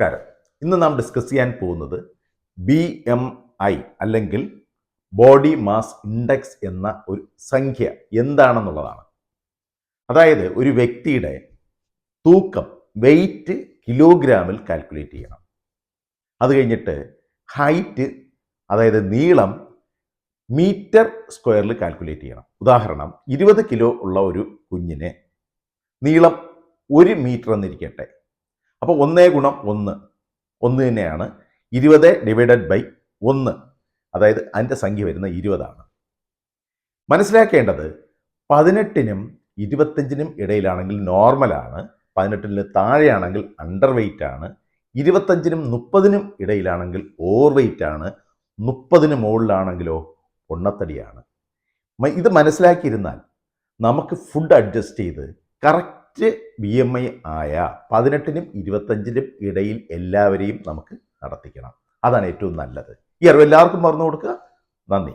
നമസ്കാരം. ഇന്ന് നാം ഡിസ്കസ് ചെയ്യാൻ പോകുന്നത് BMI അല്ലെങ്കിൽ ബോഡി മാസ് ഇൻഡെക്സ് എന്ന ഒരു സംഖ്യ എന്താണെന്നുള്ളതാണ്. അതായത് ഒരു വ്യക്തിയുടെ തൂക്കം, വെയിറ്റ് കിലോഗ്രാമിൽ കാൽക്കുലേറ്റ് ചെയ്യണം. അത് കഴിഞ്ഞിട്ട് ഹൈറ്റ്, അതായത് നീളം മീറ്റർ സ്ക്വയറിൽ കാൽക്കുലേറ്റ് ചെയ്യണം. ഉദാഹരണം, 20 കിലോ ഉള്ള ഒരു കുഞ്ഞിന് നീളം 1 മീറ്റർ എന്നിരിക്കട്ടെ. അപ്പോൾ 1 ഗുണം 1 1 തന്നെയാണ്. 20 ഡിവൈഡഡ് ബൈ 1, അതായത് അതിൻ്റെ സംഖ്യ വരുന്ന 20 ആണ്. മനസ്സിലാക്കേണ്ടത് 18നും 25നും ഇടയിലാണെങ്കിൽ നോർമലാണ്, 18ന് താഴെയാണെങ്കിൽ അണ്ടർ വെയിറ്റ് ആണ്, 25നും 30നും ഇടയിലാണെങ്കിൽ ഓവർ വെയിറ്റ് ആണ്, 30ന് മുകളിലാണെങ്കിലോ പൊണ്ണത്തടിയാണ്. ഇത് മനസ്സിലാക്കിയിരുന്നാൽ നമുക്ക് ഫുഡ് അഡ്ജസ്റ്റ് ചെയ്ത് കറക്റ്റ് BMI ആയ 18നും 25നും ഇടയിൽ എല്ലാവരെയും നമുക്ക് നടത്തിക്കണം. അതാണ് ഏറ്റവും നല്ലത്. ഈ അറിവ് എല്ലാവർക്കും പറഞ്ഞു കൊടുക്കുക. നന്ദി.